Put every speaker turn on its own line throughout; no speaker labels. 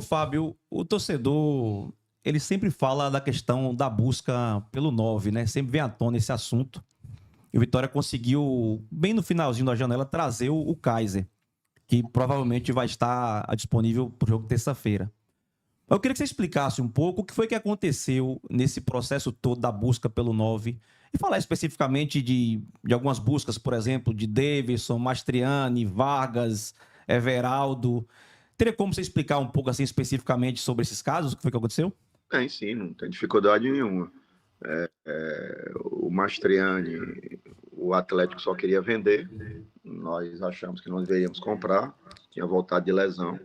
Fábio, o torcedor, ele sempre fala da questão da busca pelo 9, né? Sempre vem à tona esse assunto. E o Vitória conseguiu, bem no finalzinho da janela, trazer o Kaiser, que provavelmente vai estar disponível para o jogo terça-feira. Eu queria que você explicasse um pouco o que foi que aconteceu nesse processo todo da busca pelo 9 e falar especificamente de algumas buscas, por exemplo, de Davidson, Mastriani, Vargas, Everaldo. Teria como você explicar um pouco assim especificamente sobre esses casos? O que foi que aconteceu?
Tem sim, não tem dificuldade nenhuma. O Mastriani, o Atlético só queria vender, nós achamos que não deveríamos comprar, tinha voltado de lesão.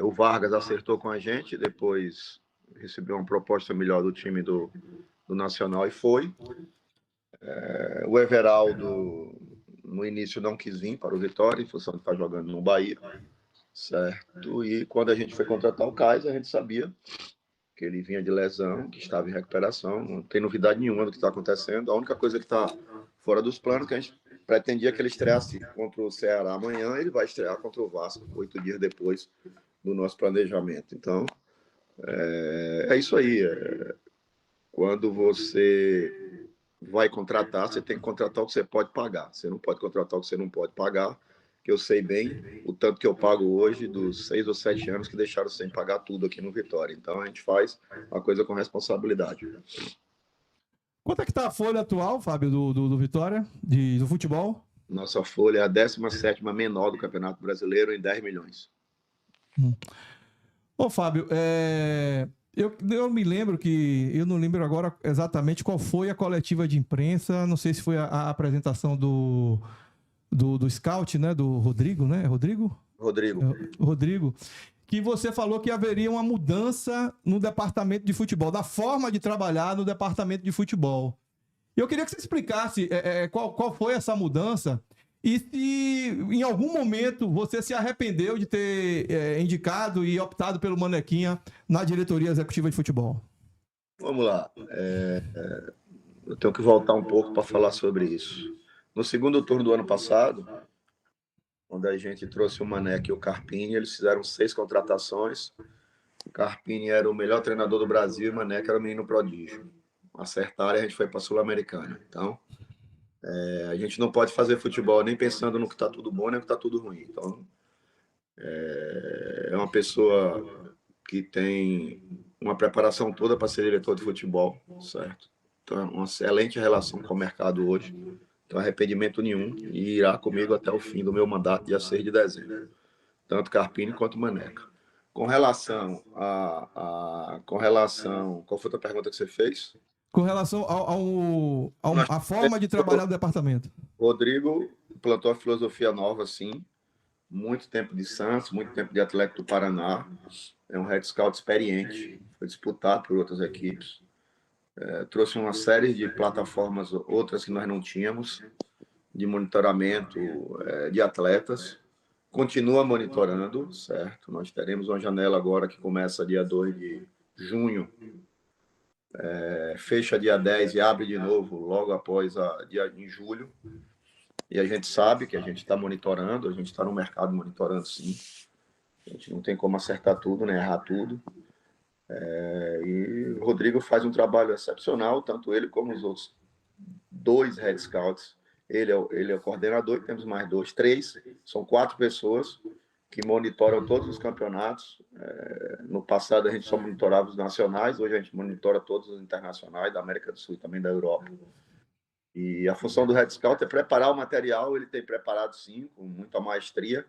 O Vargas acertou com a gente, depois recebeu uma proposta melhor do time do Nacional e foi. O Everaldo, no início, não quis vir para o Vitória, em função de estar jogando no Bahia, certo? E quando a gente foi contratar o Kaiser, a gente sabia que ele vinha de lesão, que estava em recuperação, não tem novidade nenhuma do que está acontecendo. A única coisa que está fora dos planos, que a gente pretendia que ele estreasse contra o Ceará amanhã, ele vai estrear contra o Vasco 8 dias depois do nosso planejamento. Então, é isso aí. Quando você vai contratar, você tem que contratar o que você pode pagar. Você não pode contratar o que você não pode pagar, que eu sei bem o tanto que eu pago hoje dos 6 ou 7 anos que deixaram sem pagar tudo aqui no Vitória. Então, a gente faz a coisa com responsabilidade.
Quanto é que tá a folha atual, Fábio, do Vitória, do futebol?
Nossa folha é a 17ª menor do Campeonato Brasileiro em 10 milhões.
Ô, Fábio, eu me lembro que... Eu não lembro agora exatamente qual foi a coletiva de imprensa. Não sei se foi a apresentação do scout, né? Do Rodrigo, né? Rodrigo? Rodrigo. Que você falou que haveria uma mudança no departamento de futebol, da forma de trabalhar no departamento de futebol. Eu queria que você explicasse qual foi essa mudança e se em algum momento você se arrependeu de ter indicado e optado pelo Manequinha na diretoria executiva de futebol.
Vamos lá. Eu tenho que voltar um pouco para falar sobre isso. No segundo turno do ano passado, quando a gente trouxe o Maneca e o Carpini, eles fizeram 6 contratações. O Carpini era o melhor treinador do Brasil e o Maneca era o menino prodígio. Acertaram e a gente foi para a Sul-Americana. Então, a gente não pode fazer futebol nem pensando no que está tudo bom nem no que está tudo ruim. Então, é uma pessoa que tem uma preparação toda para ser diretor de futebol, certo? Então, é uma excelente relação com o mercado hoje. Então, arrependimento nenhum e irá comigo até o fim do meu mandato, dia 6 de dezembro. Tanto Carpini quanto Maneca. Com relação qual foi a pergunta que você fez?
Com relação à forma de trabalhar no departamento.
Rodrigo plantou a filosofia nova, sim. Muito tempo de Santos, muito tempo de Atlético do Paraná. É um head scout experiente. Foi disputado por outras equipes. Trouxe uma série de plataformas, outras que nós não tínhamos, de monitoramento de atletas. Continua monitorando, certo? Nós teremos uma janela agora que começa dia 2 de junho, fecha dia 10 e abre de novo logo após em julho. E a gente sabe que a gente está monitorando, a gente está no mercado monitorando, sim. A gente não tem como acertar tudo, nem errar tudo. E o Rodrigo faz um trabalho excepcional, tanto ele como os outros 2 head scouts. Ele é o coordenador, temos mais 2, 3, são 4 pessoas que monitoram todos os campeonatos. No passado a gente só monitorava os nacionais, hoje a gente monitora todos os internacionais, da América do Sul e também da Europa. E a função do head scout é preparar o material, ele tem preparado sim, com muita maestria.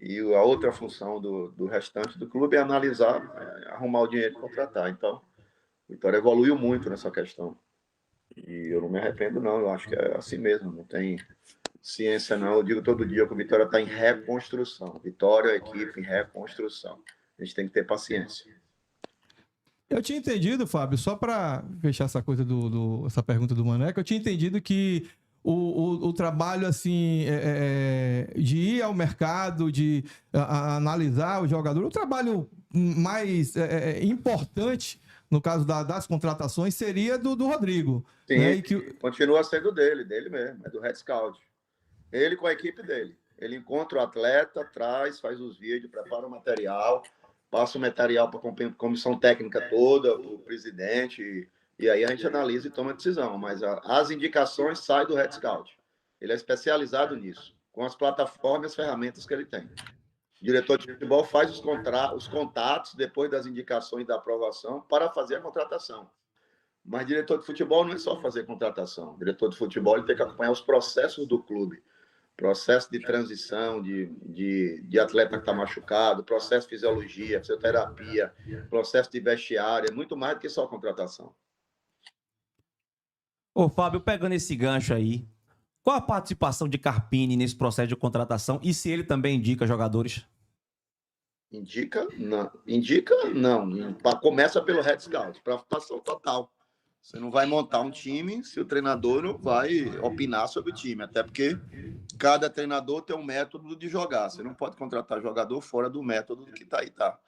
E a outra função do restante do clube é analisar, arrumar o dinheiro e contratar. Então, o Vitória evoluiu muito nessa questão. E eu não me arrependo, não. Eu acho que é assim mesmo, não tem ciência, não. Eu digo todo dia que o Vitória está em reconstrução. Vitória, equipe em reconstrução. A gente tem que ter paciência.
Eu tinha entendido, Fábio, só para fechar essa coisa essa pergunta do Maneca, eu tinha entendido que o trabalho assim de ir ao mercado, de analisar o jogador, o trabalho mais importante no caso das contratações seria do Rodrigo.
Sim,
né?
Continua sendo dele mesmo, é do Red Scout. Ele com a equipe dele. Ele encontra o atleta, traz, faz os vídeos, prepara o material, passa o material para a comissão técnica toda, o presidente, e aí a gente analisa e toma a decisão. Mas as indicações saem do Red Scout. Ele é especializado nisso, com as plataformas e as ferramentas que ele tem. O diretor de futebol faz os contatos depois das indicações da aprovação para fazer a contratação. Mas diretor de futebol não é só fazer contratação. O diretor de futebol ele tem que acompanhar os processos do clube. Processo de transição de atleta que está machucado, processo de fisiologia, fisioterapia, processo de vestiário, é muito mais do que só contratação.
Ô, Fábio, pegando esse gancho aí, qual a participação de Carpini nesse processo de contratação e se ele também indica jogadores?
Indica? Não. Começa pelo Red Scout, para participação total. Você não vai montar um time se o treinador não vai opinar sobre o time, até porque cada treinador tem um método de jogar. Você não pode contratar jogador fora do método que está aí, tá?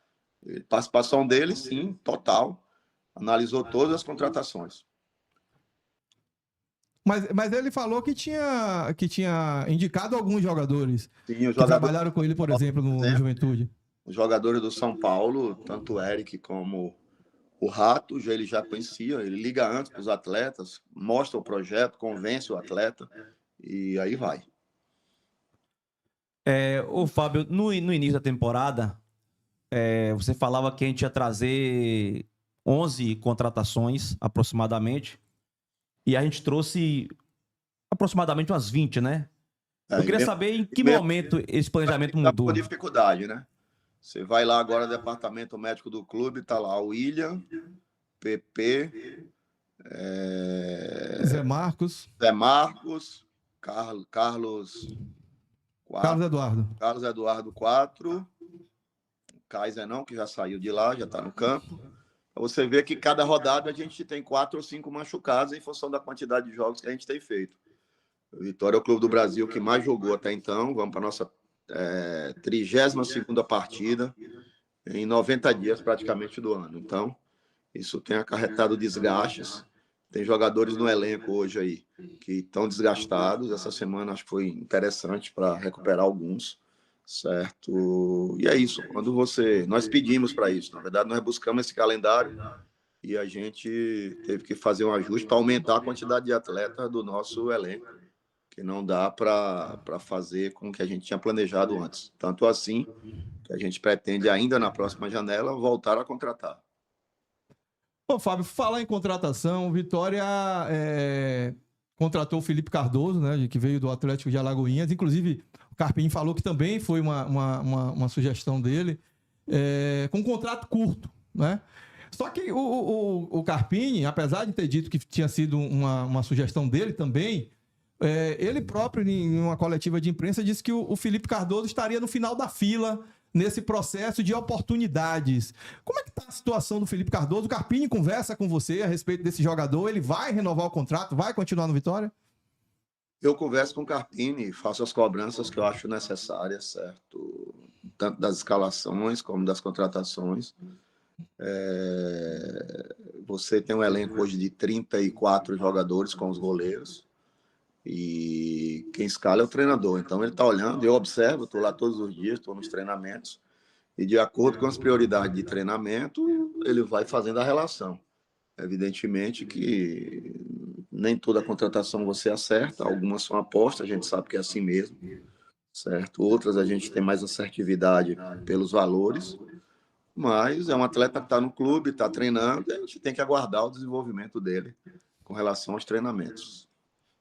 Participação dele, sim, total. Analisou todas as contratações.
Mas ele falou que tinha indicado alguns jogadores
Sim,
que trabalharam com ele, por exemplo, no Juventude.
Os jogadores do São Paulo, tanto o Eric como o Rato, ele já conhecia, ele liga antes para os atletas, mostra o projeto, convence o atleta e aí vai.
Ô, Fábio, no início da temporada, você falava que a gente ia trazer 11 contratações, aproximadamente, e a gente trouxe aproximadamente umas 20, né? Eu queria saber em que momento esse planejamento mudou.
Com dificuldade, né? Você vai lá agora no departamento médico do clube, tá lá o William, PP,
Zé Marcos,
Carlos Eduardo 4, Kaiser não, que já saiu de lá, já está no campo. Você vê que cada rodada a gente tem 4 ou 5 machucados em função da quantidade de jogos que a gente tem feito. O Vitória é o clube do Brasil que mais jogou até então. Vamos para a nossa 32ª partida em 90 dias praticamente do ano. Então, isso tem acarretado desgastes. Tem jogadores no elenco hoje aí que estão desgastados. Essa semana acho que foi interessante para recuperar alguns, certo? E é isso. Nós pedimos para isso. Na verdade, nós buscamos esse calendário e a gente teve que fazer um ajuste para aumentar a quantidade de atletas do nosso elenco, que não dá para fazer com o que a gente tinha planejado antes. Tanto assim que a gente pretende ainda na próxima janela voltar a contratar.
Ô, Fábio, falar em contratação, o Vitória contratou o Felipe Cardoso, né, que veio do Atlético de Alagoinhas. Inclusive, o Carpini falou que também foi uma sugestão dele, com um contrato curto, né? Só que o Carpini, apesar de ter dito que tinha sido uma sugestão dele também, ele próprio, em uma coletiva de imprensa, disse que o Felipe Cardoso estaria no final da fila nesse processo de oportunidades. Como é que está a situação do Felipe Cardoso? O Carpini conversa com você a respeito desse jogador? Ele vai renovar o contrato? Vai continuar no Vitória?
Eu converso com o Carpini, faço as cobranças que eu acho necessárias, certo? Tanto das escalações como das contratações. Você tem um elenco hoje de 34 jogadores com os goleiros. E quem escala é o treinador. Então ele está olhando, eu observo, estou lá todos os dias, estou nos treinamentos, e de acordo com as prioridades de treinamento, ele vai fazendo a relação. Evidentemente que nem toda contratação você acerta, algumas são apostas, a gente sabe que é assim mesmo, certo? Outras a gente tem mais assertividade pelos valores, mas é um atleta que está no clube, está treinando, e a gente tem que aguardar o desenvolvimento dele com relação aos treinamentos.